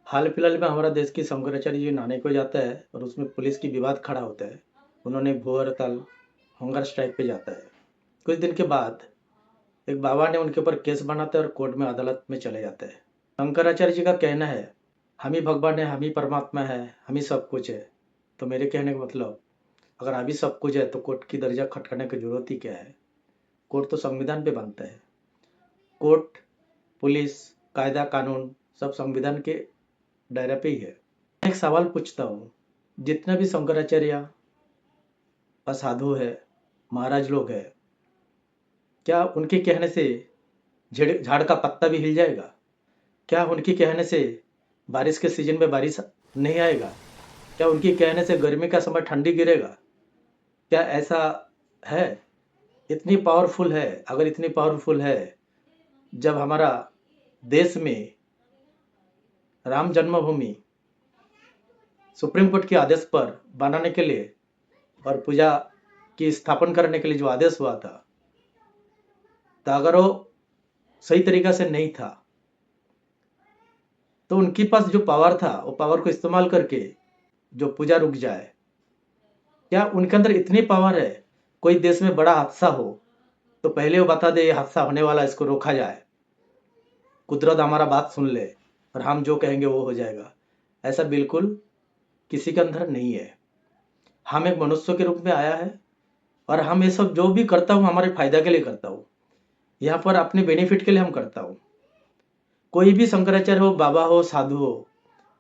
हाल फिलहाल में हमारा देश की शंकराचार्य जी नहाने को जाता है और उसमें पुलिस की विवाद खड़ा होता है। उन्होंने भूख हड़ताल हंगर स्ट्राइक पे जाता है। कुछ दिन के बाद एक बाबा ने उनके ऊपर केस बनाते हैं और कोर्ट में अदालत में चले जाते हैं। शंकराचार्य जी का कहना है हम ही भगवान है, हम ही परमात्मा है, हम ही सब कुछ है। तो मेरे कहने का मतलब, अगर अभी सब कुछ है तो कोर्ट की दर्जा खटखटाने की जरूरत ही क्या है। कोर्ट तो संविधान पे बनता है। कोर्ट, पुलिस, कायदा कानून सब संविधान के दायरे पे ही है। एक सवाल पूछता हूँ, जितने भी शंकराचार्य असाधु है, महाराज लोग है, क्या उनके कहने से झाड़ का पत्ता भी हिल जाएगा? क्या उनके कहने से बारिश के सीजन में बारिश नहीं आएगा? क्या उनके कहने से गर्मी का समय ठंडी गिरेगा? क्या ऐसा है? इतनी पावरफुल है। अगर इतनी पावरफुल है, जब हमारा देश में राम जन्मभूमि सुप्रीम कोर्ट के आदेश पर बनाने के लिए और पूजा की स्थापन करने के लिए जो आदेश हुआ था, तो अगर वो सही तरीका से नहीं था तो उनके पास जो पावर था वो पावर को इस्तेमाल करके जो पूजा रुक जाए। क्या उनके अंदर इतनी पावर है, कोई देश में बड़ा हादसा हो तो पहले वो बता दे ये हादसा होने वाला, इसको रोका जाए, कुदरत हमारा बात सुन ले और हम जो कहेंगे वो हो जाएगा? ऐसा बिल्कुल किसी के अंदर नहीं है। हम एक मनुष्य के रूप में आया है और हम ये सब जो भी करता हूँ हमारे फायदा के लिए करता हूँ। यहाँ पर अपने बेनिफिट के लिए हम करता हूँ। कोई भी शंकराचार्य हो, बाबा हो, साधु हो,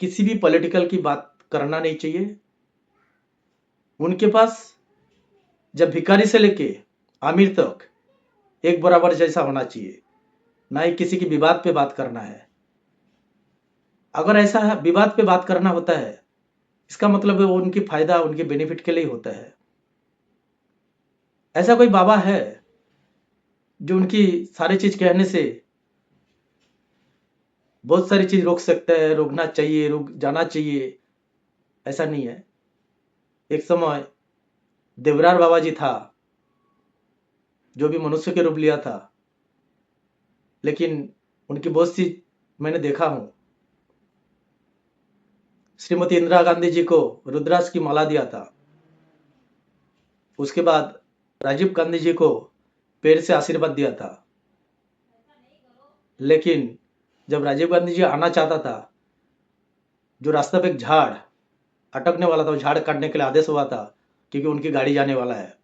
किसी भी पॉलिटिकल की बात करना नहीं चाहिए। उनके पास जब भिखारी से लेके अमीर तक एक बराबर जैसा होना चाहिए, ना ही किसी की विवाद पे बात करना है। अगर ऐसा विवाद पे बात करना होता है, इसका मतलब है वो उनकी फायदा, उनके बेनिफिट के लिए होता है। ऐसा कोई बाबा है जो उनकी सारी चीज कहने से बहुत सारी चीज रोक सकता है, रोकना चाहिए, रुक जाना चाहिए? ऐसा नहीं है। एक समय देवरार बाबा जी था, जो भी मनुष्य के रूप लिया था, लेकिन उनकी बहुत सी मैंने देखा हूं। श्रीमती इंदिरा गांधी जी को रुद्राक्ष की माला दिया था। उसके बाद राजीव गांधी जी को पैर से आशीर्वाद दिया था। लेकिन जब राजीव गांधी जी आना चाहता था, जो रास्ते पे एक झाड़ अटकने वाला था, वो झाड़ काटने के लिए आदेश हुआ था क्योंकि उनकी गाड़ी जाने वाला है।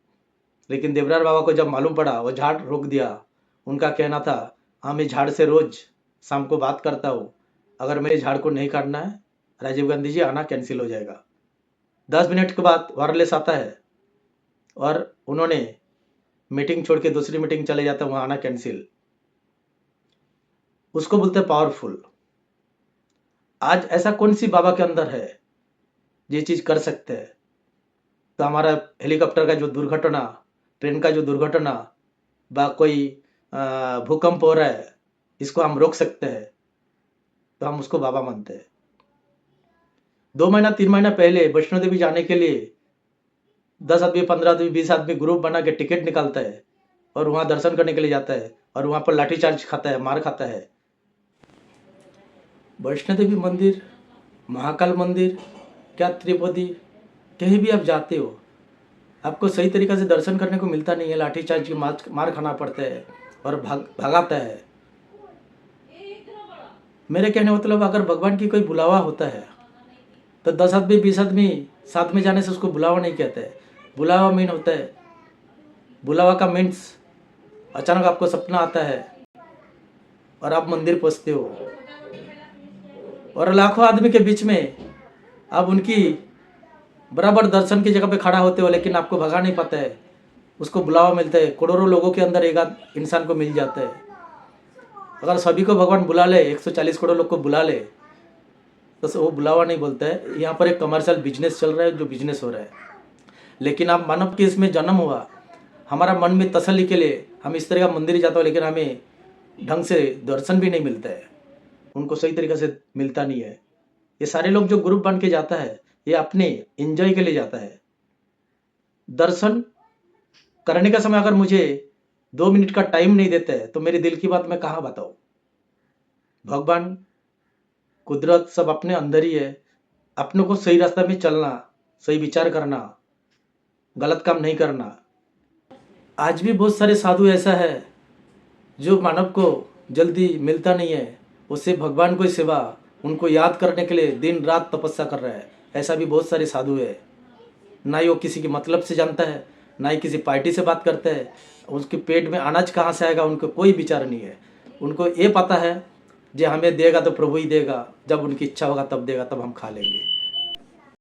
लेकिन देवरार बाबा को जब मालूम पड़ा, वो झाड़ रोक दिया। उनका कहना था हाँ, मैं झाड़ से रोज शाम को बात करता हूँ, अगर मेरे झाड़ को नहीं काटना है राजीव गांधी जी आना कैंसिल हो जाएगा। 10 मिनट के बाद वायरलेस आता है और उन्होंने मीटिंग छोड़ के दूसरी मीटिंग चले जाते हैं, वहां आना कैंसिल। उसको बोलते हैं पावरफुल। आज ऐसा कौन सी बाबा के अंदर है ये चीज कर सकते हैं? तो हमारा हेलीकॉप्टर का जो दुर्घटना, ट्रेन का जो दुर्घटना, बा कोई भूकंप हो रहा है, इसको हम रोक सकते हैं, तो हम उसको बाबा मानते हैं। 2 महीना 3 महीना पहले वैष्णो देवी जाने के लिए 10 आदमी, 15 आदमी, 20 आदमी ग्रुप बना के टिकट निकालता है और वहां दर्शन करने के लिए जाता है और वहां पर लाठीचार्ज खाता है, मार खाता है। वैष्णो देवी मंदिर, महाकाल मंदिर, क्या तिरुपति, कहीं भी आप जाते हो, आपको सही तरीका से दर्शन करने को मिलता नहीं है। लाठीचार्ज की मार खाना पड़ता है और भगाता है। मेरे कहने का मतलब, अगर भगवान की कोई बुलावा होता है तो 10 आदमी 20 आदमी साथ में जाने से उसको बुलावा नहीं कहते हैं। बुलावा मीन होता है, बुलावा का मीन्स अचानक आपको सपना आता है और आप मंदिर पहुंचते हो और लाखों आदमी के बीच में आप उनकी बराबर दर्शन की जगह पे खड़ा होते हो, लेकिन आपको भगा नहीं पाता है। उसको बुलावा मिलता है, करोड़ों लोगों के अंदर एक आध इंसान को मिल जाता है। अगर सभी को भगवान बुला ले, 140 करोड़ लोग को बुला ले, तो वो बुलावा नहीं बोलता है। यहाँ पर एक कमर्शियल बिजनेस चल रहा है, जो बिजनेस हो रहा है। लेकिन आप मानव के इसमें जन्म हुआ, हमारा मन में तसल्ली के लिए हम इस तरह का मंदिर जाता हो, लेकिन हमें ढंग से दर्शन भी नहीं मिलता है, उनको सही तरीके से मिलता नहीं है। ये सारे लोग जो ग्रुप बन के जाता है, ये अपने एंजॉय के लिए जाता है। दर्शन करने का समय अगर मुझे 2 मिनट का टाइम नहीं देता है तो मेरे दिल की बात मैं कहाँ बताऊं? भगवान कुदरत सब अपने अंदर ही है। अपने को सही रास्ता में चलना, सही विचार करना, गलत काम नहीं करना। आज भी बहुत सारे साधु ऐसा है जो मानव को जल्दी मिलता नहीं है, उससे भगवान को सिवा उनको याद करने के लिए दिन रात तपस्या कर रहा है। ऐसा भी बहुत सारे साधु है। ना ही वो किसी के मतलब से जानता है, ना ही किसी पार्टी से बात करता है। उसके पेट में अनाज कहाँ से आएगा उनको कोई विचार नहीं है। उनको ये पता है जो हमें देगा तो प्रभु ही देगा, जब उनकी इच्छा होगा तब देगा, तब हम खा लेंगे।